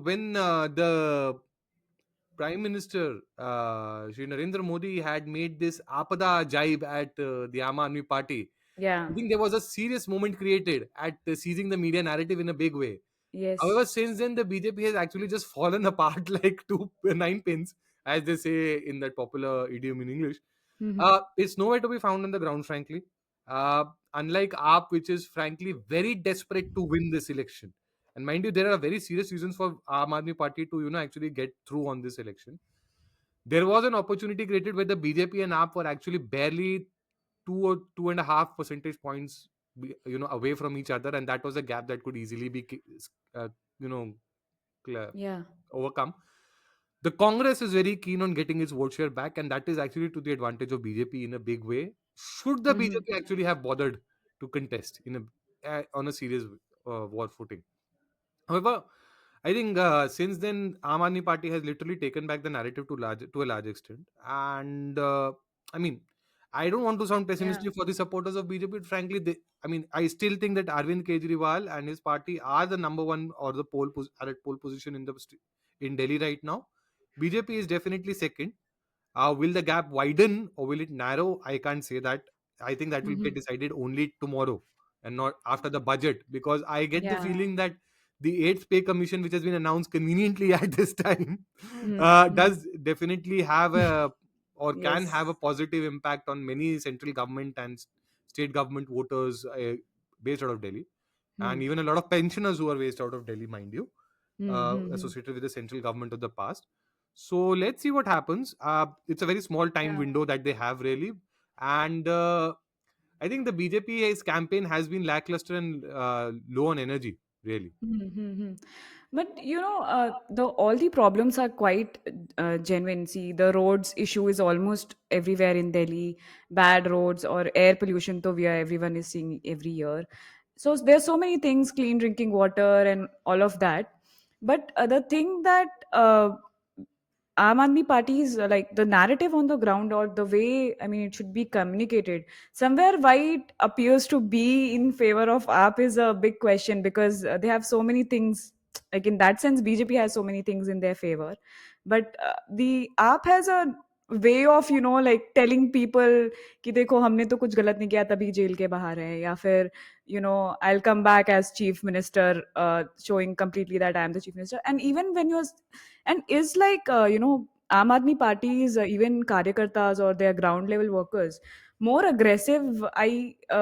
when the Prime Minister Shri Narendra Modi had made this Apada jibe at the Aam Aadmi Party, I Yeah. think there was a serious moment created at seizing the media narrative in a big way. Yes. However, since then, the BJP has actually just fallen apart like two nine pins, as they say in that popular idiom in English. Mhm. It's nowhere to be found on the ground, frankly. Unlike AAP, which is frankly very desperate to win this election. And mind you, there are very serious reasons for Aam Aadmi Party to, actually get through on this election. There was an opportunity created where the BJP and AAP were actually barely 2 or 2.5 percentage points, away from each other, and that was a gap that could easily be, uh, you know, cl- Yeah. overcome. The Congress is very keen on getting its vote share back, and that is actually to the advantage of BJP in a big way. Should the Mhm. BJP actually have bothered to contest on a serious war footing? However, I think since then, Aam Aadmi Party has literally taken back the narrative to a large extent, and I mean, I don't want to sound Yeah. pessimistic for the supporters of BJP. But frankly, I still think that Arvind Kejriwal and his party are the number one or are at pole position in Delhi right now. BJP is definitely second. Will the gap widen or will it narrow? I can't say that. I think that will get Mhm. decided only tomorrow and not after the budget, because I get the Yeah. feeling that the eighth pay commission, which has been announced conveniently at this time, Mhm. Mhm. does definitely have a or can Yes. have a positive impact on many central government and state government voters based out of Delhi, and Hmm. even a lot of pensioners who are based out of Delhi, mind you, Mhm. associated with the central government of the past. So let's see what happens. It's a very small time Yeah. window that they have, really, and I think the BJP's campaign has been lackluster and low on energy, really. Mm-hmm. But the all the problems are quite genuine. See, the roads issue is almost everywhere in Delhi. Bad roads or air pollution, to where everyone is seeing every year. So there's so many things, clean drinking water and all of that. But the thing that Aam Aadmi Party is like the narrative on the ground, or the way, I mean, it should be communicated. Somewhere why it appears to be in favor of AAP is a big question, because they have so many things. Like in that sense, BJP has so many things in their favor, but the AAP has a way of like telling people कि देखो हमने तो कुछ गलत नहीं किया तभी jail के बाहर है, या फिर I'll come back as chief minister, showing completely that I am the chief minister. And even when you're and is like Aam Aadmi Party is even karyakartas or their ground level workers more aggressive.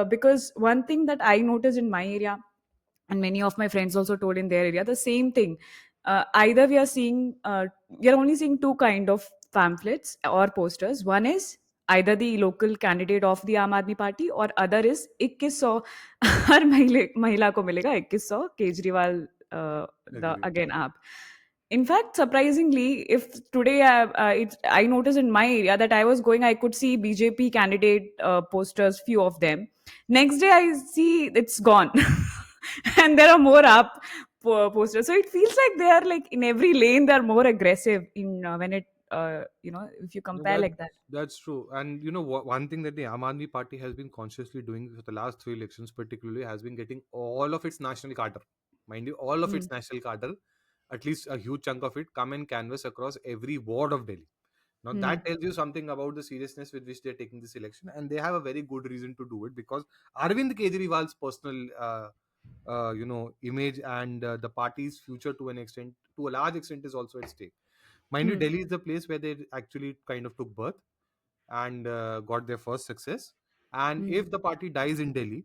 Because one thing that I noticed in my area, and many of my friends also told in their area the same thing. Either we are only seeing two kind of pamphlets or posters. One is either the local candidate of the Aam Aadmi Party, or other is 2100 हर महिला को मिलेगा 2100 Kejriwal, the Agree. again app. In fact, surprisingly, if today I noticed in my area that I was going, I could see BJP candidate posters, few of them. Next day, I see it's gone, and there are more up posters. So it feels like they are like in every lane. They are more aggressive in when it if you No, compare like that. that's true. And one thing that the Aam Aadmi Party has been consciously doing for the last three elections, particularly, has been getting all of its national cadre, mind you, all of its Mm, national cadre, at least a huge chunk of it, come and canvas across every ward of Delhi. Now that mm, tells you something about the seriousness with which they're taking this election, and they have a very good reason to do it, because Arvind Kejriwal's personal, image and the party's future to a large extent, is also at stake. Mind you, mm, Delhi is the place where they actually kind of took birth and got their first success. And mm. if the party dies in Delhi,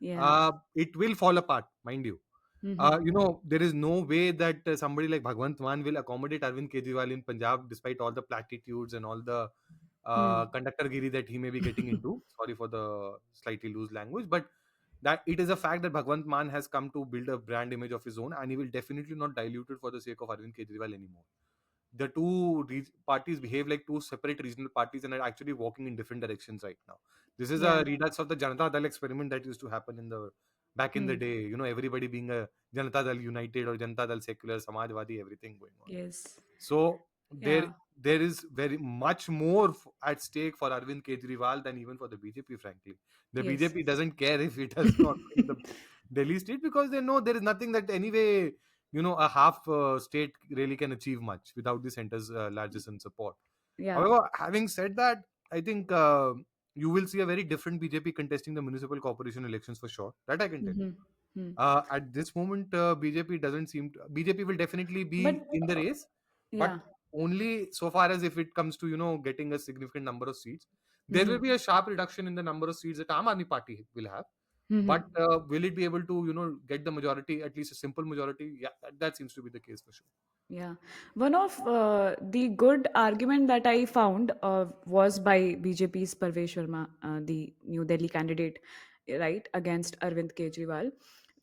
Yeah. it will fall apart, mind you. Mm-hmm. There is no way that somebody like Bhagwant Mann will accommodate Arvind Kejriwal in Punjab, despite all the platitudes and all the Mm. conductor giri that he may be getting into. Sorry for the slightly loose language, but that it is a fact that Bhagwant Mann has come to build a brand image of his own, and he will definitely not dilute it for the sake of Arvind Kejriwal anymore. The parties behave like two separate regional parties and are actually walking in different directions right now. This is a Yeah. redux of the Janata Dal experiment that used to happen back in the Mm. day. Everybody being a Janata Dal United or Janata Dal Secular, Samajwadi, everything going on. Yes. So there Yeah. there is very much more at stake for Arvind Kejriwal than even for the BJP. Frankly, the Yes. BJP doesn't care if it does not win the Delhi state, because they know there is nothing that anyway. a half state really can achieve much without the center's largest and support. Yeah. However, having said that, I think you will see a very different BJP contesting the municipal corporation elections for sure. That I can tell you. Hmm. Hmm. At this moment, BJP doesn't seem to, BJP will definitely But be in the race, but yeah. only so far as if it comes to getting a significant number of seats. There will Hmm. be a sharp reduction in the number of seats that Aam Aadmi Party will have, but Hmm. will it be able to get the majority, at least a simple majority? Yeah, that seems to be the case for sure. Yeah, one of the good argument that I found was by BJP's Parvesh Sharma, the New Delhi candidate, right, against Arvind Kejriwal.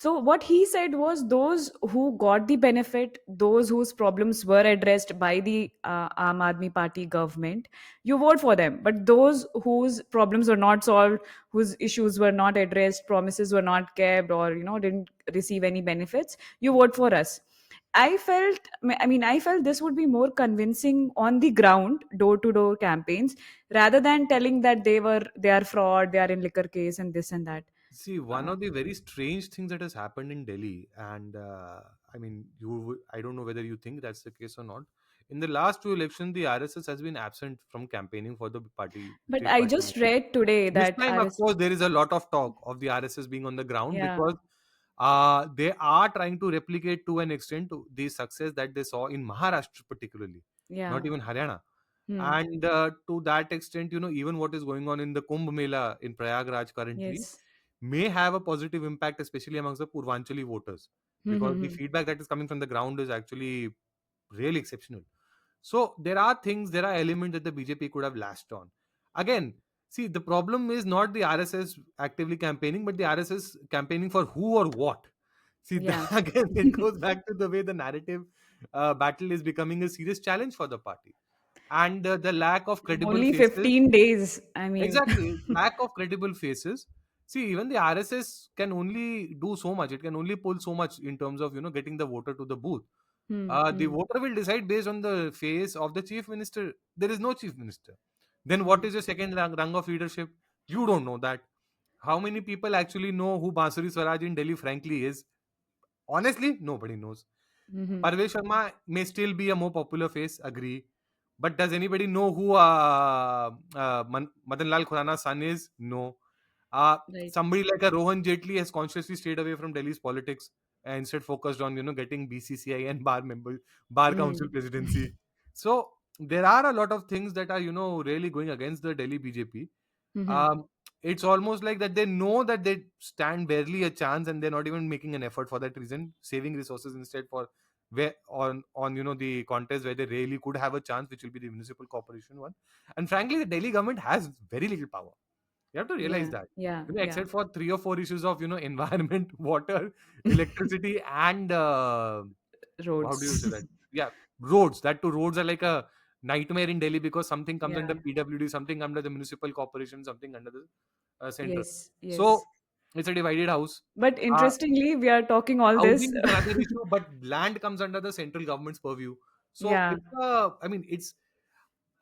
So what he said was those who got the benefit, those whose problems were addressed by the Aam Aadmi Party government, you vote for them. But those whose problems were not solved, whose issues were not addressed, promises were not kept, or didn't receive any benefits, you vote for us. I felt this would be more convincing on the ground, door to door campaigns, rather than telling that they are fraud, they are in liquor case, and this and that. See, one Uh, of the very strange things that has happened in Delhi, and I don't know whether you think that's the case or not. In the last two elections, the RSS has been absent from campaigning for the party, but state I party just leadership. read today This that time, of RS, course, there is a lot of talk of the RSS being on the ground yeah, because they are trying to replicate to an extent the success that they saw in Maharashtra, particularly, yeah, not even Haryana. hmm, And to that extent, even what is going on in the Kumbh Mela in Prayagraj currently yes, may have a positive impact, especially amongst the Purvanchali voters, hmm, because hmm, the hmm. feedback that is coming from the ground is actually really exceptional. So there are things, there are elements that the BJP could have lashed on. Again, see, the problem is not the RSS actively campaigning, but the RSS campaigning for who or what. See, Yeah. again, it goes back to the way the narrative battle is becoming a serious challenge for the party, and the lack of credible Only faces. 15 days. I mean, Exactly. Lack of credible faces. See, even the RSS can only do so much. It can only pull so much in terms of, getting the voter to the booth. hmm, The hmm, voter will decide based on the face of the chief minister. There is no chief minister. Then what hmm. is your second rung of leadership? You don't know that. How many people actually know who Bansuri Swaraj in Delhi, frankly, is? Honestly, nobody knows. Hmm. Parvesh Sharma may still be a more popular face, agree. But does anybody know who Madan Lal Khurana's son is? No. Right. Somebody like a Rohan Jetli has consciously stayed away from Delhi's politics and instead focused on getting BCCI and bar council Hmm. presidency. So there are a lot of things that are really going against the Delhi BJP. Hmm. um, it's almost like that they know that they stand barely a chance and they're not even making an effort for that reason, saving resources instead for where on the contest where they really could have a chance, which will be the municipal corporation one. And frankly, the Delhi government has very little power. You have to realize Yeah, that. yeah, yeah. Except for three or four issues of environment, water, electricity, and how do you say Roads. that? Yeah, roads. That two roads are like a nightmare in Delhi because something comes under Yeah. PWD, something under the municipal corporation, something under the center. Yes, So yes. it's a divided house. But Uh, interestingly, we are talking all this. Housing is another issue, but land comes under the central government's purview. So Yeah. it's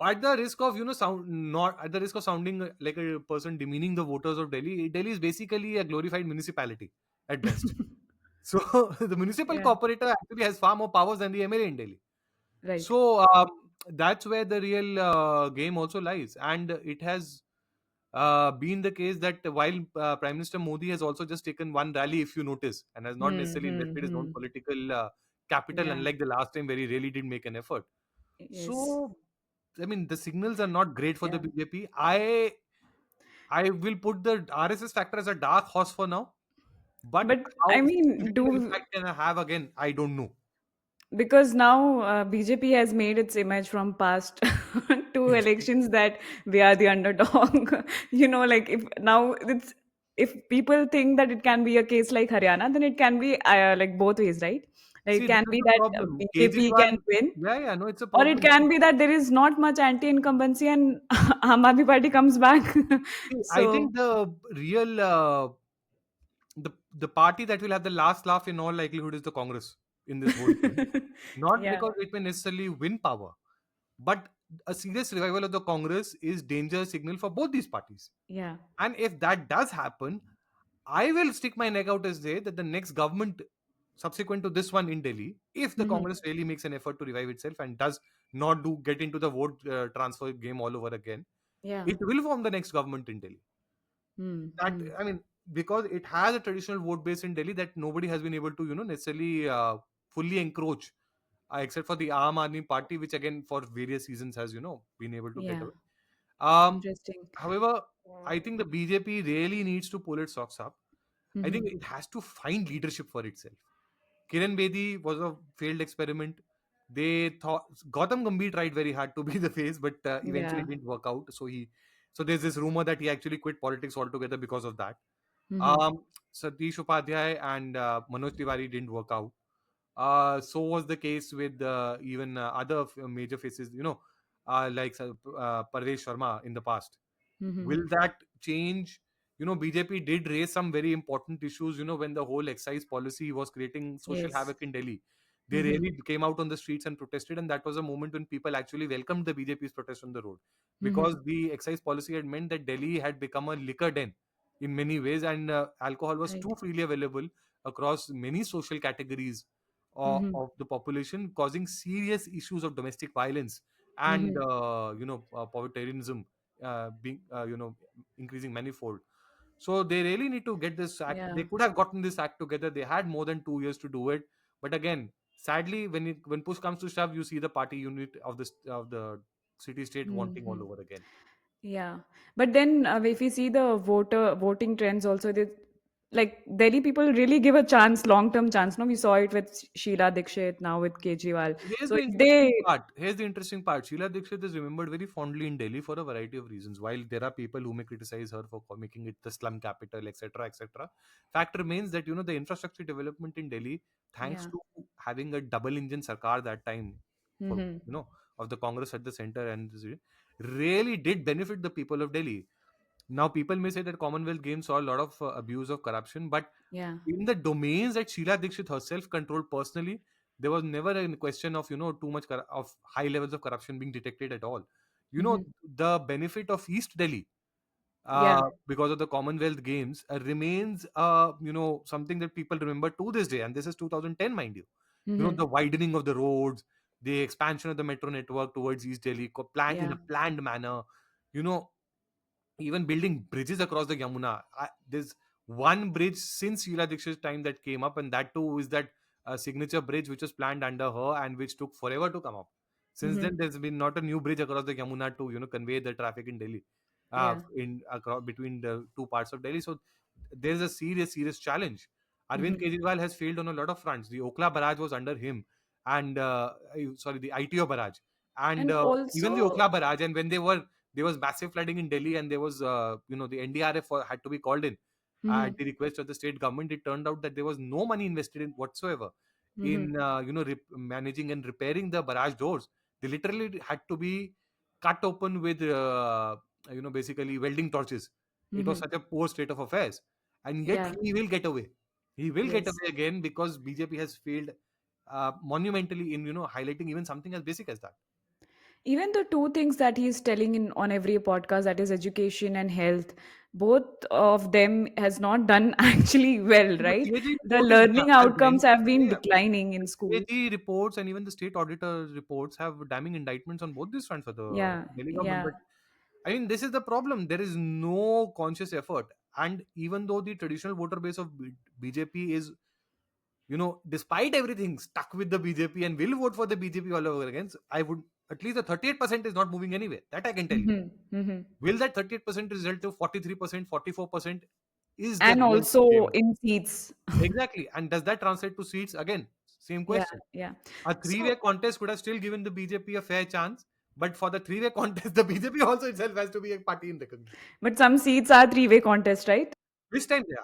at the risk of not at the risk of sounding like a person demeaning the voters of Delhi. Delhi is basically a glorified municipality at best. So the municipal Yeah. corporator actually has far more powers than the MLA in Delhi. Right. So that's where the real game also lies, and it has been the case that while Prime Minister Modi has also just taken one rally, if you notice, and has not Hmm, necessarily hmm, invested his own hmm. political capital, Yeah. unlike the last time where he really did make an effort. Yes. So, I mean, the signals are not great for the Yeah. BJP. I will put the RSS factor as a dark horse for now, but But I how mean, significant do impact can I have again? I don't know. because now BJP has made its image from past two elections that we are the underdog. Like if now it's if people think that it can be a case like Haryana, then it can be like both ways, right? Like it See, this can is be the that problem. BJP Kejriwal, can win, yeah, no, it's a or it problem. can be that there is not much anti-incumbency and Aam Aadmi Party comes back. See, I So think the real the party that will have the last laugh in all likelihood is the Congress in this whole thing. Not yeah, because it may necessarily win power, but a serious revival of the Congress is danger signal for both these parties. yeah, And if that does happen, I will stick my neck out and say that the next government subsequent to this one in Delhi, if the Mhm. Congress really makes an effort to revive itself and does not do get into the vote transfer game all over again, Yeah. it will form the next government in Delhi. That, Mm-hmm. I mean, because it has a traditional vote base in Delhi that nobody has been able to, necessarily fully encroach, except for the Aam Aadmi Party, which again for various reasons has, been able to get Yeah. away. Um, Interesting. However, I think the BJP really needs to pull its socks up. I think Mm-hmm. it has to find leadership for itself. Kiran Bedi was a failed experiment. They thought Gautam Gambhir tried very hard to be the face, but eventually Yeah. didn't work out. So there's this rumor that he actually quit politics altogether because of that. Mm-hmm. Um, Satish Upadhyay and Manoj Tiwari didn't work out. So was the case with even other major faces, like Parvesh Sharma in the past. Mm-hmm. Will that change? BJP did raise some very important issues, when the whole excise policy was creating social Yes. havoc in Delhi. They Mm-hmm. really came out on the streets and protested, and that was a moment when people actually welcomed the BJP's protest on the road, Mm-hmm. because the excise policy had meant that Delhi had become a liquor den in many ways, and alcohol was Right. too freely available across many social categories Mm-hmm. of the population, causing serious issues of domestic violence and Mm-hmm. povertarianism being increasing manifold. So they really need to get this act. Yeah. They could have gotten this act together. They had more than 2 years to do it. But again, sadly, when push comes to shove, you see the party unit of the city state wanting all Mm-hmm. over again. Yeah, but then if we see the voting trends also, they like Delhi people really give a chance, long term chance. No, we saw it with Sheila Dikshit, now with Kejriwal. Here's So the if they, interesting part. Here's the interesting part. Sheila Dikshit is remembered very fondly in Delhi for a variety of reasons. While there are people who may criticize her for making it the slum capital, etc., etc., fact remains that the infrastructure development in Delhi, thanks yeah, to having a double engine sarkar that time, for mm-hmm. of the Congress at the center and really did benefit the people of Delhi. Now, people may say that Commonwealth Games saw a lot of abuse of corruption, but Yeah, in the domains that Sheila Dikshit herself controlled personally, there was never a question of too much of high levels of corruption being detected at all. mm-hmm. The benefit of East Delhi Yeah, because of the Commonwealth Games remains something that people remember to this day, and this is 2010, mind you. mm-hmm. The widening of the roads, the expansion of the metro network towards East Delhi, plan in Yeah, a planned manner. You know, even building bridges across the Yamuna. There's one bridge since Sheila Dikshit's time that came up, and that too is that signature bridge which was planned under her and which took forever to come up. Since then, mm-hmm. there's been not a new bridge across the Yamuna to convey the traffic in Delhi, Yeah, in across between the two parts of Delhi. So there's a serious challenge. Arvind mm-hmm. Kejriwal has failed on a lot of fronts. The Okla barrage was under him, and sorry, the ITO barrage, and And even the also, Okla barrage. And when there was massive flooding in Delhi, and there was the NDRF had to be called in mm-hmm. at the request of the state government. It turned out that there was no money invested in whatsoever Mm-hmm. in managing and repairing the barrage doors. They literally had to be cut open with basically welding torches. It was Mm-hmm. such a poor state of affairs, and yet Yeah, he will get away. He will get yes. away again because BJP has failed monumentally in highlighting even something as basic as that. Even the two things that he's telling in on every podcast, that is education and health, both of them has not done actually well, The right? CAG The report is learning as outcomes have mentioned. been Yeah, declining the in school. CAG reports and even the state auditor reports have damning indictments on both these fronts for the Yeah, Delhi government. yeah. But I mean, this is the problem. There is no conscious effort, and even though the traditional voter base of BJP is, despite everything, stuck with the BJP and will vote for the BJP all over again, I would at least the 38% is not moving anywhere. That I can tell you. Hmm. Hmm. Will that 38% result to 43%, 44%? Is the And real also game. in seats. Exactly. And does that translate to seats? Again, same Yeah, question. yeah. A So, three-way contest could have still given the BJP a fair chance, but for the three-way contest, the BJP also itself has to be a party in recognition. but some seats are three-way contest, right? This time, yeah.